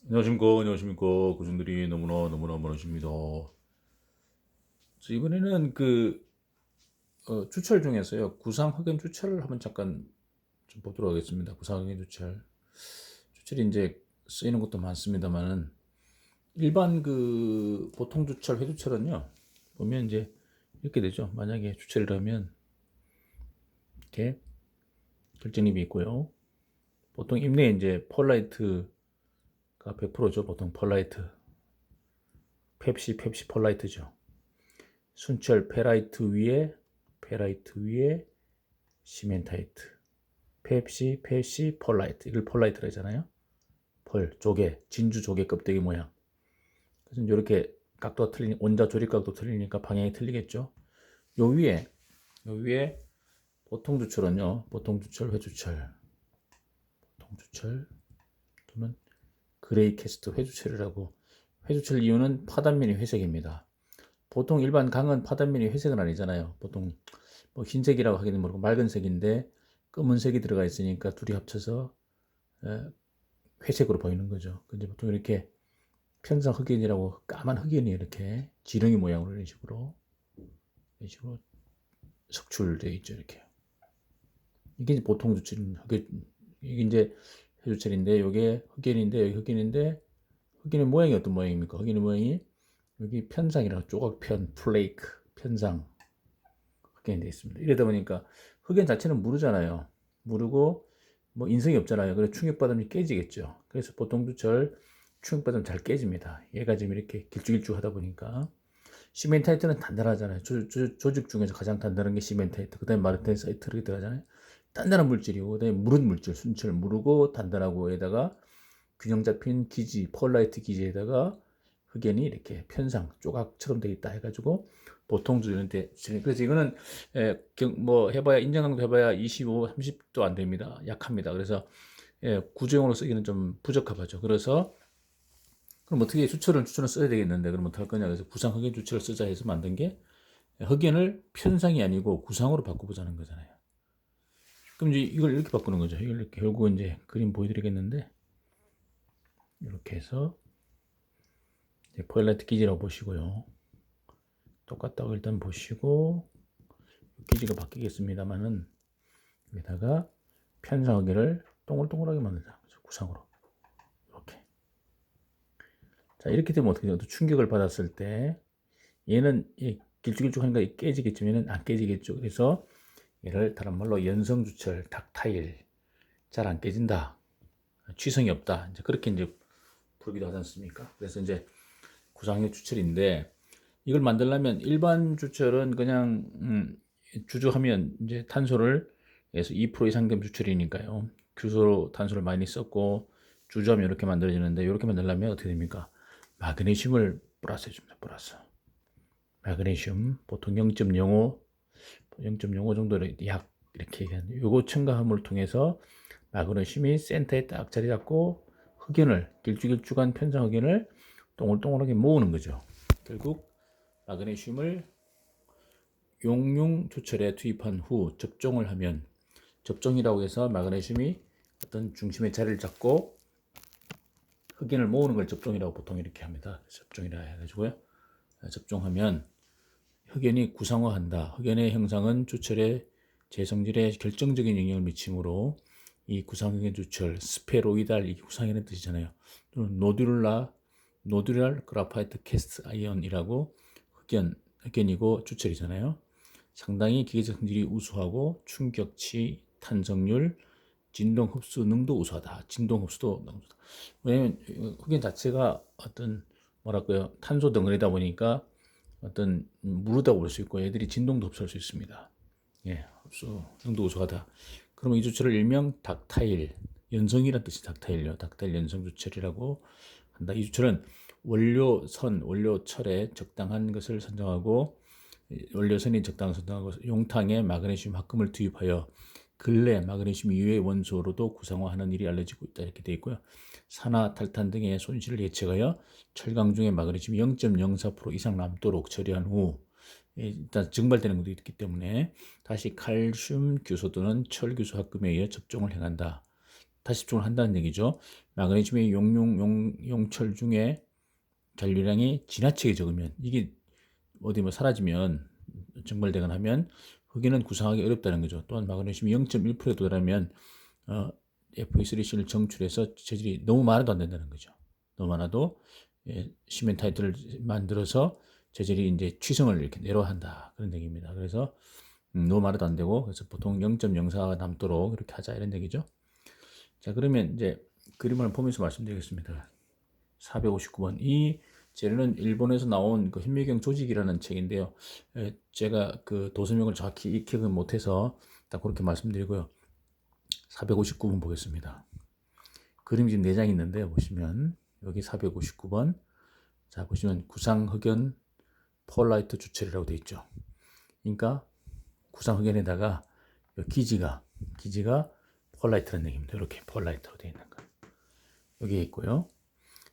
안녕하십니까. 고생들이 너무나 많으십니다. 이번에는 주철 중에서요, 구상흑연 주철을 한번 잠깐 좀 보도록 하겠습니다. 구상흑연 주철. 주철이 이제 쓰이는 것도 많습니다만은, 일반 보통 주철, 회주철은요, 보면 이제 이렇게 되죠. 만약에 주철이라면, 이렇게 결정입이 있고요. 보통 임내에 이제 폴라이트가 100%죠. 보통 폴라이트. 펩시 폴라이트죠. 순철 페라이트 위에 시멘타이트. 펩시 폴라이트. 이걸 폴라이트라 하잖아요. 조개, 진주 조개 껍데기 모양. 그래서 이렇게 각도가 원자 조립 각도 틀리니까 방향이 틀리겠죠. 요 위에 보통 주철은요. 보통 주철, 회주철. 보통 주철 또는 그레이 캐스트 회주철이라고. 회주철 이유는 파단면이 회색입니다. 보통 일반 강은 파단면이 회색은 아니잖아요. 보통 뭐 흰색이라고 하기는 모르고 맑은 색인데 검은색이 들어가 있으니까 둘이 합쳐서 회색으로 보이는 거죠. 근데 보통 이렇게 편상 흑연이라고 까만 흑연이 이렇게 지렁이 모양으로 이런 식으로 석출되어 있죠. 이렇게. 이게 이제 보통 주철인 흑연, 이게 이제 해주철인데 이게 흑연인데 여기 흑연인데 흑연의 모양이 어떤 모양입니까? 흑연의 모양이 여기 편상이라고 조각편, 플레이크, 편상 흑연이 되어 있습니다. 이러다 보니까 흑연 자체는 무르잖아요. 무르고 뭐 인성이 없잖아요. 그래서 충격받으면 깨지겠죠. 그래서 보통 주철 충격받으면 잘 깨집니다. 얘가 지금 이렇게 길쭉길쭉 하다 보니까. 시멘타이트는 단단하잖아요. 조직 중에서 가장 단단한 게 시멘타이트. 그 다음에 마르텐사이트 이렇게 들어가잖아요. 단단한 물질이고, 그 다음에 무른 물질, 순철 무르고 단단하고, 에다가 균형 잡힌 기지, 펄라이트 기지에다가 흑연이 이렇게 편상, 조각처럼 되어 있다 해가지고 보통 주는데, 그래서 이거는 뭐 해봐야 인정강도 해봐야 25, 30도 안 됩니다. 약합니다. 그래서 구조용으로 쓰기는 좀 부적합하죠. 그래서 그럼 어떻게 주철을 써야 되겠는데 그럼 어떡할 거냐. 그래서 구상 흑연 주철을 쓰자 해서 만든 게 흑연을 편상이 아니고 구상으로 바꿔보자는 거잖아요. 그럼 이제 이걸 이렇게 바꾸는 거죠. 이걸 이렇게 결국은 이제 그림 보여드리겠는데 이렇게 해서 포일라이트 기지라고 보시고요. 똑같다고 일단 보시고 기지가 바뀌겠습니다만은 여기다가 편상 흑연을 동글동글하게 만들자. 구상으로 이렇게. 자, 이렇게 되면 어떻게 돼요? 충격을 받았을 때 얘는 길쭉길쭉하니까 깨지겠지만 얘는 안 깨지겠죠. 그래서 얘를 다른 말로 연성주철, 닥타일, 잘 안 깨진다, 취성이 없다, 이제 그렇게 이제 부르기도 하지 않습니까? 그래서 이제 구상의 주철인데 이걸 만들려면 일반 주철은 그냥 주조하면 이제 탄소를 해서 2% 이상 되면 주철이니까요. 규소로 탄소를 많이 썼고 주조하면 이렇게 만들어지는데 이렇게 만들려면 어떻게 됩니까? 마그네슘을 플러스 해줍니다. 플러스. 마그네슘 보통 0.05 정도를 약 이렇게 얘기하는데 요거 첨가함을 통해서 마그네슘이 센터에 딱 자리 잡고 흑연을 길쭉길쭉한 편상 흑연을 동글동글하게 모으는 거죠. 결국 마그네슘을 용융 조철에 투입한 후 접종을 하면 접종이라고 해서 마그네슘이 어떤 중심의 자리를 잡고 흑연을 모으는 걸 접종이라고 보통 이렇게 합니다. 접종이라 해가지고요. 접종하면 흑연이 구상화한다. 흑연의 형상은 주철의 재성질에 결정적인 영향을 미치므로 이 구상흑연 주철, 스페로이달, 이 구상이라는 뜻이잖아요. 또는 노듈랄 그라파이트 캐스트 아이언이라고 흑연이고 주철이잖아요. 상당히 기계적 성질이 우수하고 충격치, 탄성률, 진동 흡수 능도 우수하다. 진동 흡수도 우수하다. 왜냐면 흑연 자체가 어떤 뭐랄까요, 탄소 덩어리다 보니까 어떤 무르다고 볼 수 있고 애들이 진동도 흡수할 수 있습니다. 예, 흡수 능도 우수하다. 그러면 이 주철을 일명 닥타일, 연성이란 뜻이 닥타일요. 닥타일 연성 주철이라고 한다. 이 주철은 원료철에 적당한 것을 선정하고 원료선이 적당한 선정하고 용탕에 마그네슘 합금을 투입하여 근래 마그네슘 이외의 원소로도 구성화하는 일이 알려지고 있다. 이렇게 되어 있고요. 산화, 탈탄 등의 손실을 예측하여 철강 중에 마그네슘 0.04% 이상 남도록 처리한 후 일단 증발되는 것도 있기 때문에 다시 칼슘 규소 또는 철 규소 합금에 의해 접종을 행한다. 다시 집중을 한다는 얘기죠. 마그네슘의 용철 중에 잔류량이 지나치게 적으면, 이게 어디 뭐 사라지면, 증발되거나 하면 흑연은 구성하기 어렵다는 거죠. 또한 마그네슘이 0.1%에 도달하면 FE3C를 정출해서 체질이 너무 많아도 안 된다는 거죠. 너무 많아도 시멘타이트를 만들어서 재질이 이제 취성을 이렇게 내려한다, 그런 얘기입니다. 그래서 너무 많아도 안 되고, 그래서 보통 0.04가 남도록 이렇게 하자, 이런 얘기죠. 자, 그러면 이제 그림을 보면서 말씀드리겠습니다. 459번. 이 재료는 일본에서 나온 그 현미경 조직이라는 책인데요. 제가 그 도서명을 정확히 익히는 못해서 딱 그렇게 말씀드리고요. 459번 보겠습니다. 그림 지금 4장 있는데 보시면 여기 459번. 자, 보시면 구상흑연 폴라이트 주철이라고 되어 있죠. 그러니까 구상흑연에다가 기지가 폴라이트라는 얘기입니다. 이렇게 폴라이트로 되어 있는 거. 여기에 있고요.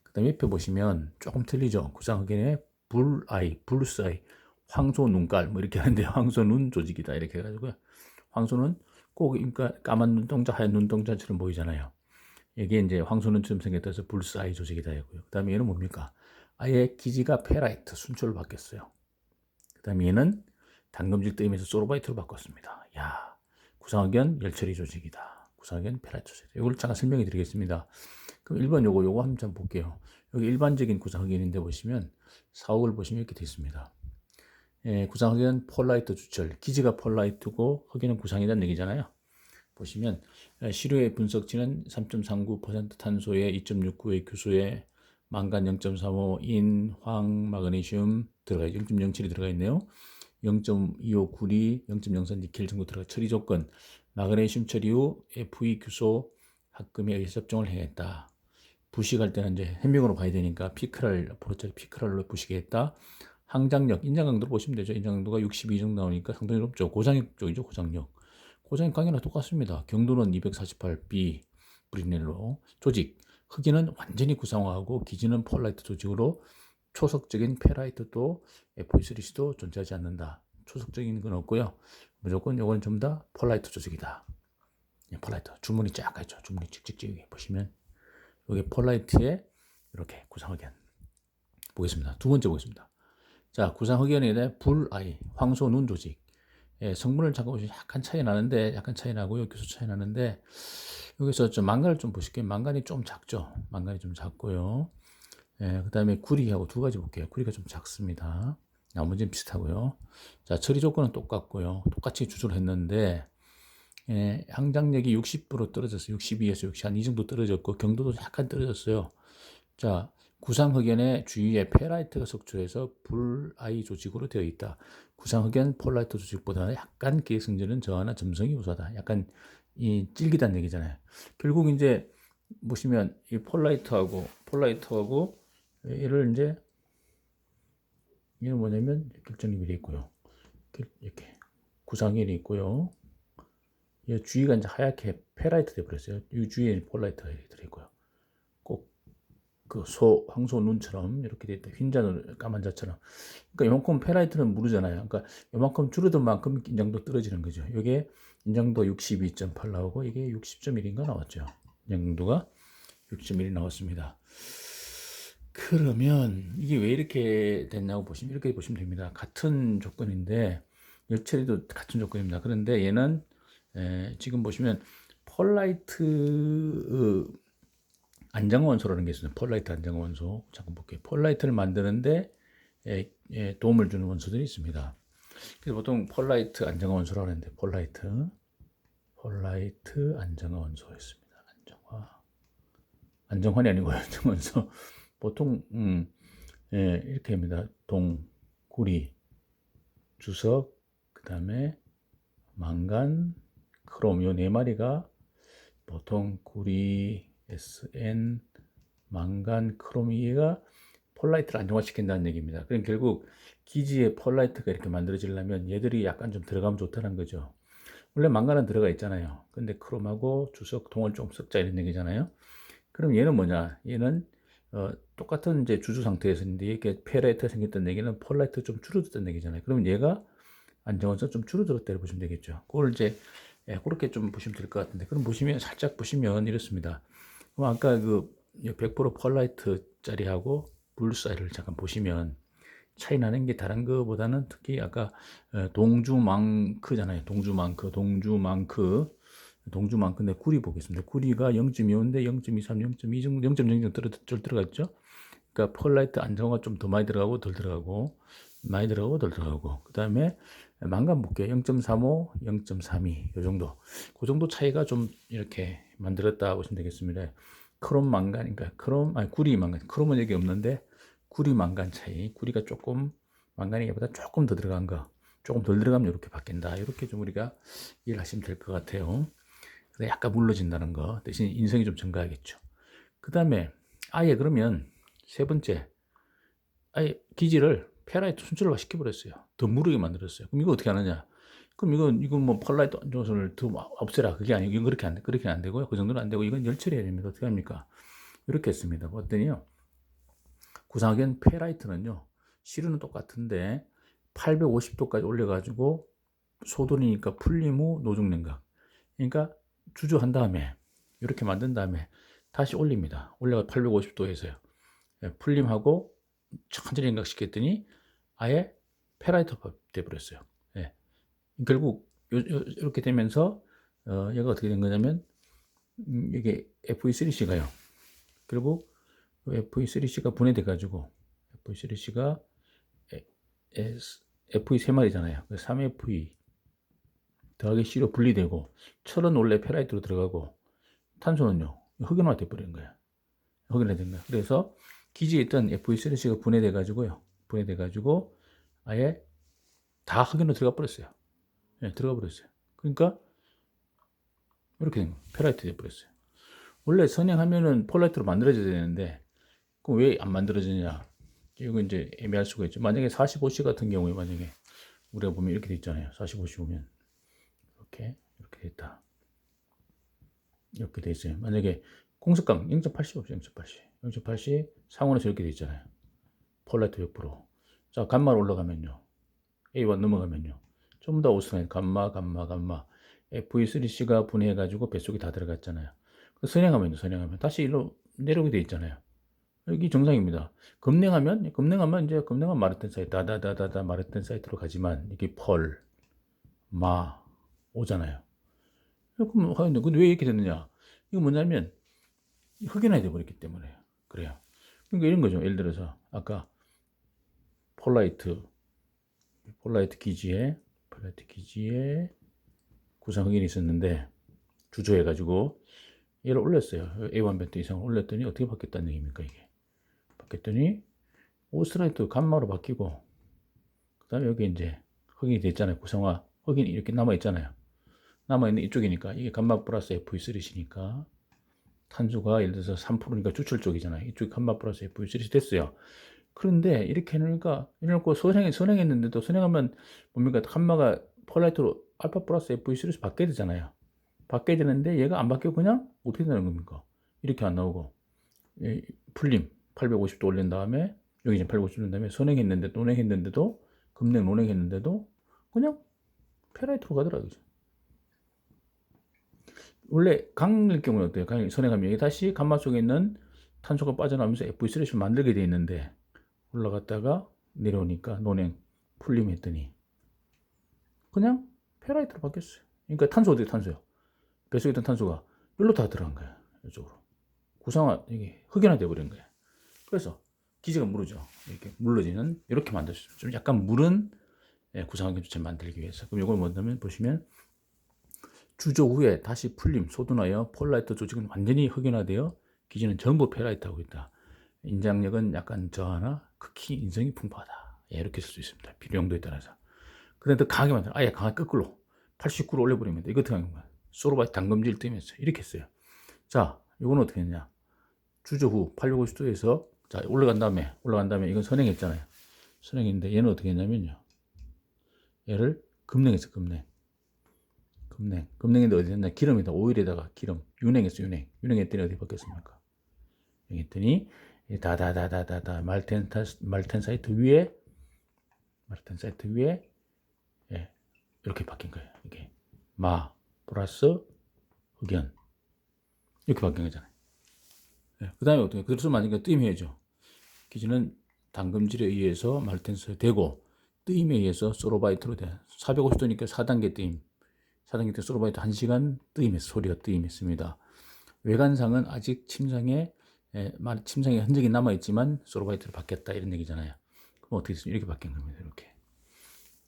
그 다음에 옆에 보시면 조금 틀리죠. 구상흑연의 불사이, 황소 눈깔 뭐 이렇게 하는데 황소 눈 조직이다 이렇게 해가지고요. 황소는 꼭 그러니까 까만 눈동자, 하얀 눈동자처럼 보이잖아요. 이게 이제 황소 눈처럼 생겼다 해서 불사이 조직이다 했고요. 그 다음에 얘는 뭡니까? 아예 기지가 페라이트 순초로 바뀌었어요. 그 다음에 얘는 당금질 뜨임에서 소로바이트로 바꿨습니다. 야, 구상흑연 열처리 조직이다. 구상흑연 페라이트 조직. 이걸 잠깐 설명해 드리겠습니다. 그럼 1번 요거 한번 볼게요. 여기 일반적인 구상흑연인데 보시면 사옥을 보시면 이렇게 되어 있습니다. 구상흑연 폴라이트 주철, 기지가 폴라이트고 흑연은 구상이라는 얘기잖아요. 보시면 시료의 분석치는 3.39% 탄소에 2.69의 규소에 망간 0.35, 인, 황, 마그네슘 들어가 있죠. 0.07이 들어가 있네요. 0.25 구리, 0.04 니켈 정도 들어가. 처리 조건, 마그네슘 처리 후 FE 규소 합금에 의해서 접종을 해야겠다. 부식할 때는 이제 현미경으로 봐야 되니까 피크랄로 부식했다. 항장력, 인장 강도로 보시면 되죠. 인장 강도가 62 정도 나오니까 상당히 높죠. 고장력 쪽이죠. 고장력 강이랑 똑같습니다. 경도는 248B 브리넬로. 조직, 흑인은 완전히 구상화하고 기지는 폴라이트 조직으로 초석적인 페라이트도 FE3C도 존재하지 않는다. 초석적인 건 없고요. 무조건 이건 전부 다 폴라이트 조직이다. 폴라이트 주문이 쫙 있죠. 주문이 찍찍찍 보시면 여기 폴라이트에 이렇게 구상흑연 보겠습니다. 두 번째 보겠습니다. 자, 구상흑연에 대해 불아이 황소 눈 조직. 성분을 잠깐 보시면 약간 차이 나고요. 규소 차이 나는데 여기서 좀 망간을 좀 보실게요. 망간이 좀 작죠. 망간이 좀 작고요. 그 다음에 구리하고 두 가지 볼게요. 구리가 좀 작습니다. 나머지는 비슷하고요. 자, 처리 조건은 똑같고요. 똑같이 주조를 했는데 항장력이 60% 떨어졌어요. 62에서 60, 한 이 정도 떨어졌고 경도도 약간 떨어졌어요. 자, 구상흑연의 주위에 페라이트가 속초해서 불아이 조직으로 되어 있다. 구상흑연 폴라이트 조직보다는 약간 기획성질은 저하나 점성이 우수하다. 약간 이 질기다는 얘기잖아요. 결국 이제 보시면 이 폴라이트하고 얘를 이제 얘는 뭐냐면 결정립이 되어 있고요. 이렇게 구상연이 있고요. 이 주위가 이제 하얗게 페라이트 되어버렸어요. 이 주위에 폴라이트가 들어있고요. 꼭 그 황소 눈처럼 이렇게 되어 있다. 흰자는 까만 자처럼. 그러니까 이만큼 페라이트는 무르잖아요. 그러니까 이만큼 줄어든 만큼 인장도 떨어지는 거죠. 이게 인장도 62.8 나오고 이게 60.1인가 나왔죠. 인장도가 60.1이 나왔습니다. 그러면 이게 왜 이렇게 됐냐고 보시면 이렇게 보시면 됩니다. 같은 조건인데 열처리도 같은 조건입니다. 그런데 얘는 지금 보시면 폴라이트 안정원소라는 게 있어요. 폴라이트 안정원소. 잠깐 볼게요. 폴라이트를 만드는데 도움을 주는 원소들이 있습니다. 그래서 보통 폴라이트 안정원소라고 하는데 폴라이트 안정원소였습니다. 안정환이 아니고 안정원소. 보통 이렇게 합니다. 동, 구리, 주석, 그 다음에 망간, 크롬 요 네 마리가 보통 구리, SN, 망간, 크롬 얘가 폴라이트를 안정화시킨다는 얘기입니다. 그럼 결국 기지에 폴라이트가 이렇게 만들어지려면 얘들이 약간 좀 들어가면 좋다는 거죠. 원래 망간은 들어가 있잖아요. 근데 크롬하고 주석, 동을 좀 섞자 이런 얘기잖아요. 그럼 얘는 뭐냐? 얘는 똑같은 이제 주주 상태에서인데 이게 페라이트가 생겼다는 얘기는 폴라이트 좀 줄어들었다는 얘기잖아요. 그럼 얘가 안정화성 좀 줄어들었다고 보시면 되겠죠. 그걸 이제 예, 그렇게 좀 보시면 될 것 같은데, 그럼 보시면 살짝 보시면 이렇습니다. 그럼 아까 그 100% 펄라이트짜리하고 블루사이드를 잠깐 보시면 차이 나는 게 다른 거보다는 특히 아까 동주망크잖아요. 동주망크인데 구리 보겠습니다. 구리가 0.25인데 0.23, 0.2 정도, 0.0 정도 들어갔죠. 그러니까 펄라이트 안정화가 좀 더 많이 들어가고 덜 들어가고 많이 들어가고 덜 들어가고 그 다음에 망간 볼게요. 0.35, 0.32 요 정도 그 정도 차이가 좀 이렇게 만들었다 보시면 되겠습니다. 크롬 망간이니까 구리 망간, 크롬은 여기 없는데 구리 망간 차이, 구리가 조금 망간이보다 조금 더 들어간 거, 조금 덜 들어가면 이렇게 바뀐다. 이렇게 좀 우리가 이해를 하시면 될 것 같아요. 그래서 약간 물러진다는 거 대신 인성이 좀 증가하겠죠. 그 다음에 아예 그러면 세 번째, 아예 기지를 페라이트 순출화 시켜버렸어요. 더 무르게 만들었어요. 그럼 이거 어떻게 하느냐? 그럼 이건 뭐 펄라이트 조선을 더 없애라. 그게 아니고, 이건 그렇게 안 되고요. 그 정도는 안 되고, 이건 열처리해야 됩니다. 어떻게 합니까? 이렇게 했습니다. 어떠니요? 구상하기엔 페라이트는요, 시루는 똑같은데, 850도까지 올려가지고, 소돈이니까 풀림 후 노중 냉각. 그러니까 주저한 다음에, 이렇게 만든 다음에, 다시 올립니다. 올려가 850도에서요. 풀림하고 천천히 냉각시켰더니 아예 페라이트가 돼버렸어요. 예. 결국 이렇게 되면서 얘가 어떻게 된 거냐면 이게 FE3C가요. 결국 FE3C가 분해돼 가지고 FE3C가 FE 세 마리잖아요. 3FE 더하기 C로 분리되고 철은 원래 페라이트로 들어가고 탄소는요 흑연화 돼버린 거야. 흑연화 된 거야. 그래서 기지에 있던 FE3C가 분해돼 가지고 아예 다 흑연으로 들어가 버렸어요. 네, 들어가 버렸어요. 그러니까 이렇게 된 거예요. 페라이트 돼 버렸어요. 원래 선행하면은 폴라이트로 만들어져야 되는데 그럼 왜 안 만들어지냐? 이거 이제 애매할 수가 있죠. 만약에 45C 같은 경우에 만약에 우리가 보면 이렇게 돼 있잖아요. 45C 보면 이렇게 돼 있다. 이렇게 돼 있어요. 만약에 공습강 0.80 없어요. 0.80 상온에서 이렇게 돼 있잖아요. 폴라이트 100%. 자, 감마로 올라가면요. A1 넘어가면요. 좀 더 오스라인 감마. FE3C가 분해해가지고 뱃속에 다 들어갔잖아요. 선행하면 다시 일로 내려오게 돼 있잖아요. 여기 정상입니다. 급냉하면 이제 급냉한 마르텐 사이트, 다다다다다 마르텐 사이트로 가지만 이게 펄, 마 오잖아요. 근데 왜 이렇게 됐느냐? 이거 뭐냐면 흑연화돼 버렸기 때문에 그래요. 그러니까 이런 거죠. 예를 들어서 아까 폴라이트 기지에 구상 흑연이 있었는데 주저해가지고 얘를 올렸어요. A1 벤트 이상을 올렸더니 어떻게 바뀌었다는 얘기입니까? 이게 바뀌었더니 오스라이트 감마로 바뀌고 그 다음에 여기 이제 흑연이 됐잖아요. 구성화 흑연이 이렇게 남아있잖아요. 남아있는 이쪽이니까 이게 감마 플러스 FE3C니까 탄소가 예를 들어서 3%니까 주출 쪽이잖아요. 이쪽이 감마 플러스 FE3C 됐어요. 그런데 이렇게 해놓으니까 이래놓고 선행했는데도 선행하면 뭡니까? 감마가 폴라이트로 알파 플러스 FE3에서 바뀌어야 되잖아요. 바뀌어야 되는데 얘가 안 바뀌고 그냥 어떻게 되는 겁니까? 이렇게 안 나오고 풀림 850도 올린 다음에 여기 이제 850도 올린 다음에 논행했는데도 급냉 논행했는데도 그냥 페라이트로 가더라고요. 원래 강일 경우는 어때요? 강일 선행하면 여기 다시 감마 속에 있는 탄소가 빠져나오면서 FE3를 만들게 돼 있는데 올라갔다가 내려오니까 논행 풀림 했더니 그냥 페라이트로 바뀌었어요. 그러니까 탄소 어디 탄소요? 뱃속에 있던 탄소가 여기로 다 들어간 거야. 이쪽으로. 구성화, 이게 흑연화 되어버린 거야. 그래서 기지가 무르죠. 이렇게 물러지는, 이렇게 만들었어요. 좀 약간 무른 구성화 기체 만들기 위해서. 그럼 이걸 뭐냐면 보시면 주조 후에 다시 풀림, 소둔하여 폴라이트 조직은 완전히 흑연화되어 기지는 전부 페라이트하고 있다. 인장력은 약간 저하나 극히 인성이 풍부하다. 이렇게 쓸 수 있습니다. 필요 용도에 따라서. 근데 더 강하게 만들어. 아예 강하게 거꾸로 89로 올려버리면 돼. 이거 어떻게 하는 거야? 소로바이트 담금질 뜨면서 이렇게 했어요. 자, 이건 어떻게 했냐? 주저 후 850도에서 자 올라간 다음에 이건 선행했잖아요. 선행인데 얘는 어떻게 했냐면요. 얘를 급냉했어. 급냉인데 어디 했냐? 기름에다 오일에다가 기름 윤행했어. 윤행했더니 어디 바뀌었습니까? 윤행했더니 다다다다다다 말텐 사이트 위에 예, 이렇게 바뀐 거예요. 이게 플러스 흑연 이렇게 바뀐 거잖아요. 네. 그 다음에 어떻게 그래서 만약에 뜨임해야죠. 기준은 담금질에 의해서 말텐스에 되고 뜨임에 의해서 소로바이트로 돼. 450도니까 4단계 뜨임. 4단계 때 소로바이트 1시간 뜨임했어. 소리가 뜨임했습니다. 외관상은 아직 침상에 흔적이 남아있지만 소로바이트로 바뀌었다 이런 얘기잖아요. 그럼 어떻게 됐습니까? 이렇게 바뀐 겁니다.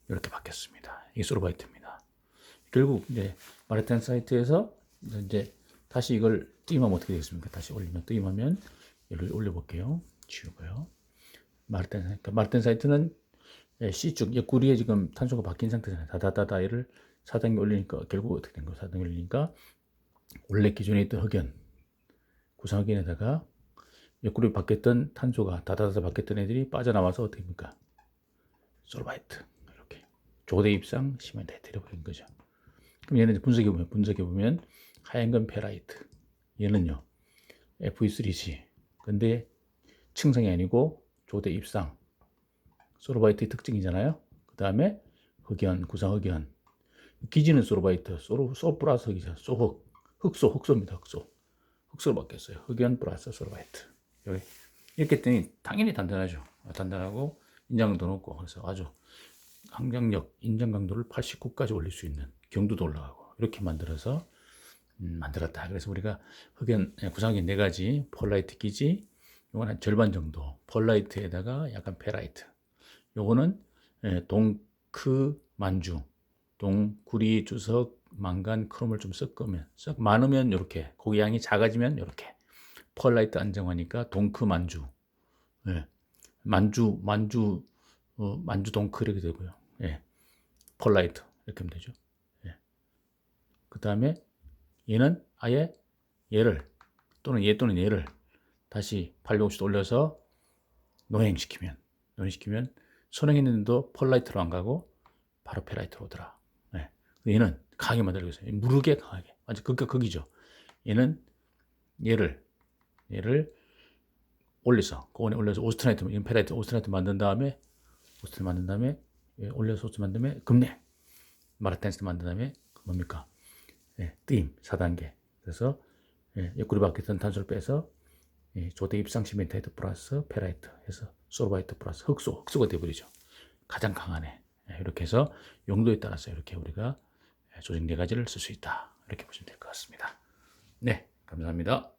이렇게 바뀌었습니다. 이게 소로바이트입니다. 결국 이제 마르텐 사이트에서 이제 다시 이걸 뜨임하면 어떻게 되겠습니까? 다시 올리면 뜨임하면 얘를 올려볼게요. 지우고요. 마르텐 사이트는 C축 옆구리에 지금 탄소가 바뀐 상태잖아요. 다다다다 얘를 4단계 올리니까 결국 어떻게 된 거예요? 4단계 올리니까 원래 기존에 있던 흑연 구상흑연에다가 옆구리 바뀌었던 탄소가 다다다다 바뀌었던 애들이 빠져나와서 어떻게 됩니까? 솔바이트 이렇게 조대 입상 시멘트에 버린 거죠. 그럼 얘는 분석해 보면 하얀 건 페라이트, 얘는요 F3C. 근데 층상이 아니고 조대 입상 소로바이트의 특징이잖아요. 그 다음에 흑연, 구상 흑연. 기지는 소로바이트, 소 플러스 흑이죠. 소흑, 흑소입니다. 흑소로 바뀌었어요. 흑연 플러스 소로바이트. 이렇게 했더니 당연히 단단하죠. 단단하고 인장도 높고 그래서 아주 항장력, 인장 강도를 89까지 올릴 수 있는 경도도 올라가고 이렇게 만들어서 만들었다. 그래서 우리가 흑연, 구상흑연 4가지, 폴라이트 기지, 요건 한 절반 정도, 폴라이트에다가 약간 페라이트. 요거는 동크 만주, 구리, 주석, 망간, 크롬을 좀 섞으면 많으면 이렇게 고기 양이 작아지면 이렇게 펄라이트 안정화니까 동크 만주, 만주 동크 이렇게 되고요. 펄라이트 이렇게 하면 되죠. 그 다음에 얘는 아예 얘를 또는 얘를 다시 850도 올려서 노행시키면 선행했는데도 펄라이트로 안 가고 바로 페라이트로 오더라. 얘는 강하게 만들고 있어요. 무르게 강하게. 완전 극과 극이죠. 얘는 얘를 올려서 고온에 올려서 오스트라이트, 페라이트, 오스트라이트 만든 다음에 올려서 오스트 만든 다음에 급냉 마르텐스 만든 다음에 뭡니까? 뜨임 4단계. 그래서 옆구리 바뀌었던 탄소를 빼서 조대 입상 시멘타이트 플러스 페라이트 해서 소르바이트 플러스 흑소가 되어버리죠. 가장 강한 애. 이렇게 해서 용도에 따라서 이렇게 우리가 조직 4가지를 쓸 수 있다. 이렇게 보시면 될 것 같습니다. 네, 감사합니다.